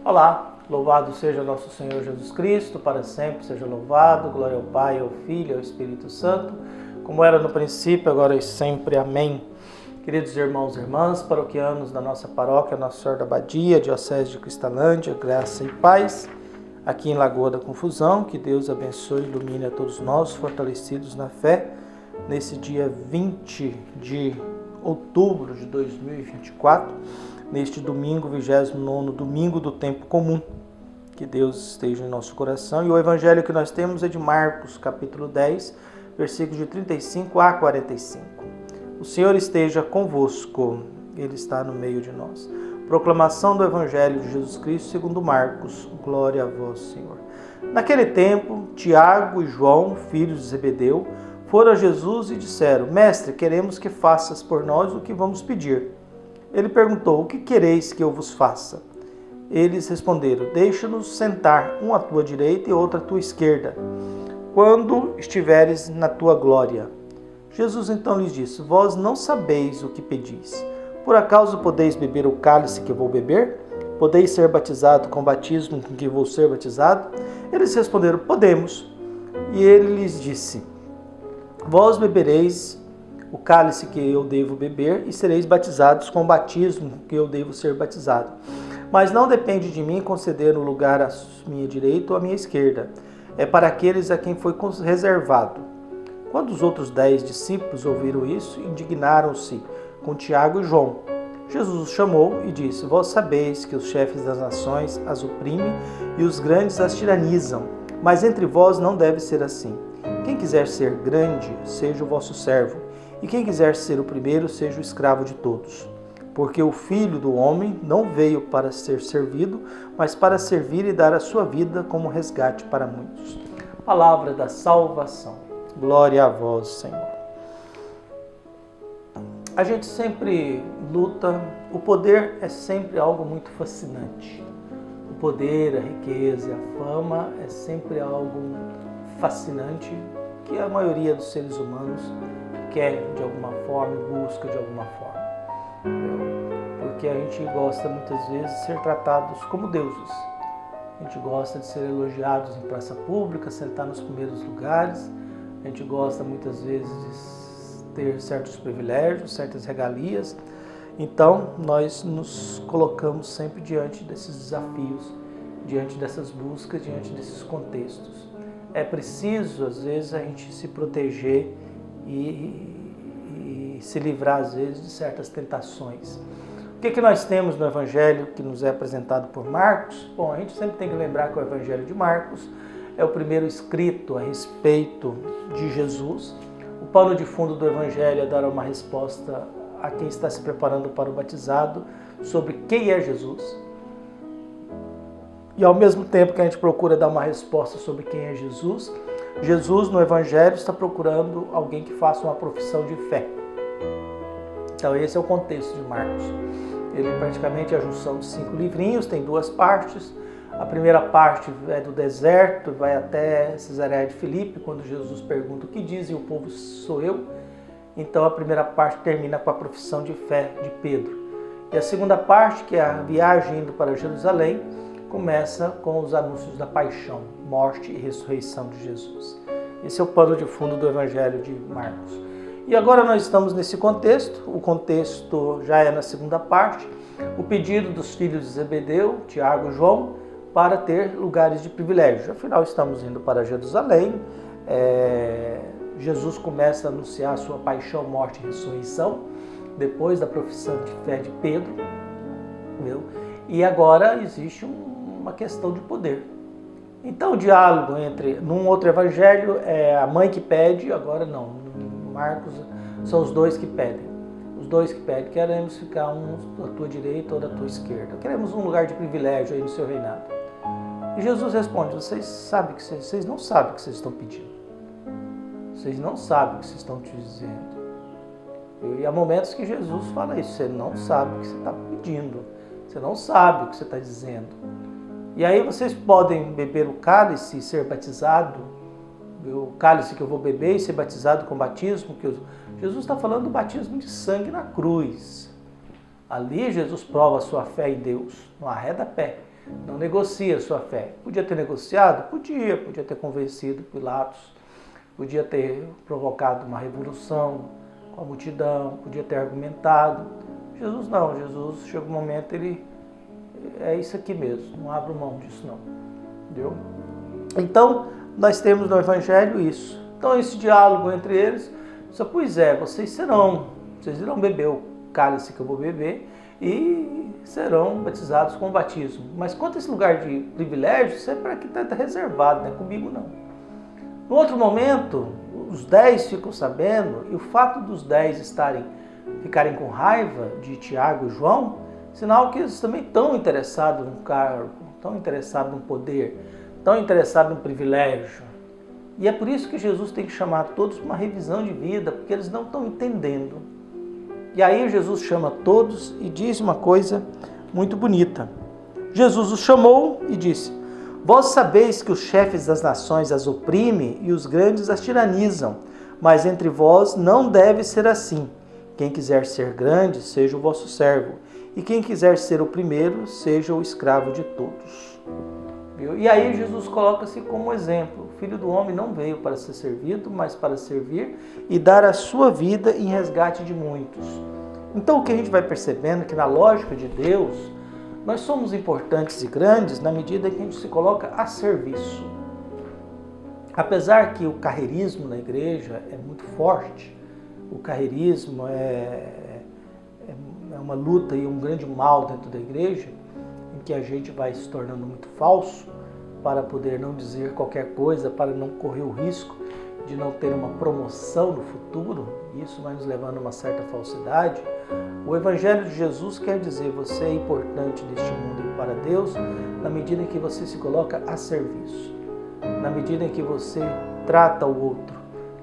Olá, louvado seja nosso Senhor Jesus Cristo, para sempre seja louvado, glória ao Pai, ao Filho e ao Espírito Santo, como era no princípio, agora e sempre. Amém. Queridos irmãos e irmãs, paroquianos da nossa paróquia, Nossa Senhora da Abadia, Diocese de Cristalândia, graça e paz, aqui em Lagoa da Confusão, que Deus abençoe e ilumine a todos nós, fortalecidos na fé, nesse dia 20 de outubro de 2024, neste domingo, 29º domingo do tempo comum. Que Deus esteja em nosso coração. E o evangelho que nós temos é de Marcos, capítulo 10, versículos de 35 a 45. O Senhor esteja convosco, Ele está no meio de nós. Proclamação do evangelho de Jesus Cristo segundo Marcos. Glória a vós, Senhor. Naquele tempo, Tiago e João, filhos de Zebedeu, foram a Jesus e disseram: Mestre, queremos que faças por nós o que vamos pedir. Ele perguntou: O que quereis que eu vos faça? Eles responderam: Deixa-nos sentar, um à tua direita e outro à tua esquerda, quando estiveres na tua glória. Jesus então lhes disse: Vós não sabeis o que pedis. Por acaso podeis beber o cálice que vou beber? Podeis ser batizado com o batismo com que vou ser batizado? Eles responderam: Podemos. E ele lhes disse: Vós bebereis o cálice que eu devo beber e sereis batizados com o batismo que eu devo ser batizado. Mas não depende de mim conceder um lugar à minha direita ou à minha esquerda. É para aqueles a quem foi reservado. Quando os outros 10 discípulos ouviram isso, indignaram-se com Tiago e João. Jesus os chamou e disse: Vós sabeis que os chefes das nações as oprimem e os grandes as tiranizam. Mas entre vós não deve ser assim. Quem quiser ser grande, seja o vosso servo. E quem quiser ser o primeiro, seja o escravo de todos. Porque o Filho do Homem não veio para ser servido, mas para servir e dar a sua vida como resgate para muitos. Palavra da salvação. Glória a vós, Senhor. A gente sempre luta, o poder é sempre algo muito fascinante. O poder, a riqueza e a fama é sempre algo fascinante que a maioria dos seres humanos quer de alguma forma, busca de alguma forma. Porque a gente gosta muitas vezes de ser tratados como deuses. A gente gosta de ser elogiados em praça pública, sentar nos primeiros lugares. A gente gosta muitas vezes de ter certos privilégios, certas regalias. Então, nós nos colocamos sempre diante desses desafios, diante dessas buscas, diante desses contextos. É preciso, às vezes, a gente se proteger e se livrar, às vezes, de certas tentações. O que nós temos no Evangelho que nos é apresentado por Marcos? Bom, a gente sempre tem que lembrar que o Evangelho de Marcos é o primeiro escrito a respeito de Jesus. O pano de fundo do Evangelho é dar uma resposta a quem está se preparando para o batizado sobre quem é Jesus. E ao mesmo tempo que a gente procura dar uma resposta sobre quem é Jesus, Jesus no Evangelho está procurando alguém que faça uma profissão de fé. Então esse é o contexto de Marcos. Ele praticamente é a junção de 5 livrinhos, tem 2 partes. A primeira parte é do deserto, vai até Cesareia de Filipe, quando Jesus pergunta: o que dizem o povo sou eu? Então a primeira parte termina com a profissão de fé de Pedro. E a segunda parte, que é a viagem indo para Jerusalém, começa com os anúncios da paixão, morte e ressurreição de Jesus. Esse é o pano de fundo do Evangelho de Marcos. E agora nós estamos nesse contexto, o contexto já é na segunda parte, o pedido dos filhos de Zebedeu, Tiago e João, para ter lugares de privilégio. Afinal, estamos indo para Jerusalém, Jesus começa a anunciar a sua paixão, morte e ressurreição, depois da profissão de fé de Pedro, e agora existe uma questão de poder. Então o diálogo num outro evangelho é a mãe que pede, agora não, no Marcos são os 2 que pedem. Os 2 que pedem: queremos ficar um da tua direita ou da tua esquerda. Queremos um lugar de privilégio aí no seu reinado. E Jesus responde: vocês não sabem o que vocês estão pedindo. Vocês não sabem o que vocês estão te dizendo. E há momentos que Jesus fala isso: você não sabe o que você está pedindo. Você não sabe o que você está dizendo. E aí vocês podem beber o cálice e ser batizado, o cálice que eu vou beber e ser batizado com o batismo. Jesus está falando do batismo de sangue na cruz. Ali Jesus prova a sua fé em Deus, não arreda pé. Não negocia a sua fé. Podia ter negociado? Podia ter convencido Pilatos, podia ter provocado uma revolução com a multidão, podia ter argumentado. Jesus não, Jesus chega um momento, ele é isso aqui mesmo, não abro mão disso não, entendeu? Então, nós temos no Evangelho isso. Então, esse diálogo entre eles, pois é, vocês irão beber o cálice que eu vou beber e serão batizados com o batismo. Mas quanto a esse lugar de privilégio, isso é para que está reservado, não é comigo não. No outro momento, os 10 ficam sabendo, e o fato dos 10 ficarem com raiva de Tiago e João, sinal que eles também estão interessados no cargo, estão interessados no poder, estão interessados no privilégio. E é por isso que Jesus tem que chamar todos para uma revisão de vida, porque eles não estão entendendo. E aí Jesus chama todos e diz uma coisa muito bonita. Jesus os chamou e disse: vós sabeis que os chefes das nações as oprimem e os grandes as tiranizam, mas entre vós não deve ser assim. Quem quiser ser grande, seja o vosso servo, e quem quiser ser o primeiro, seja o escravo de todos. Viu? E aí Jesus coloca-se como exemplo. O Filho do Homem não veio para ser servido, mas para servir e dar a sua vida em resgate de muitos. Então o que a gente vai percebendo é que na lógica de Deus, nós somos importantes e grandes na medida que a gente se coloca a serviço. Apesar que o carreirismo na igreja é muito forte, o carreirismo é uma luta e um grande mal dentro da igreja, em que a gente vai se tornando muito falso para poder não dizer qualquer coisa, para não correr o risco de não ter uma promoção no futuro. Isso vai nos levando a uma certa falsidade. O Evangelho de Jesus quer dizer: você é importante neste mundo para Deus na medida em que você se coloca a serviço, na medida em que você trata o outro,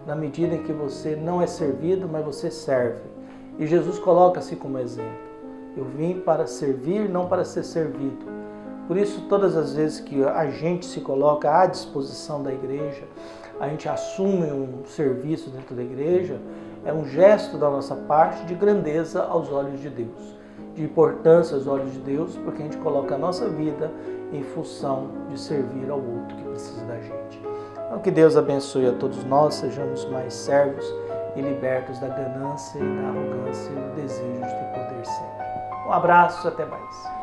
na medida em que você não é servido, mas você serve. E Jesus coloca-se como exemplo. Eu vim para servir, não para ser servido. Por isso, todas as vezes que a gente se coloca à disposição da igreja, a gente assume um serviço dentro da igreja, é um gesto da nossa parte de grandeza aos olhos de Deus, de importância aos olhos de Deus, porque a gente coloca a nossa vida em função de servir ao outro que precisa da gente. Então, que Deus abençoe a todos nós, sejamos mais servos e libertos da ganância e da arrogância e do desejo de ter poder sempre. Um abraço, até mais.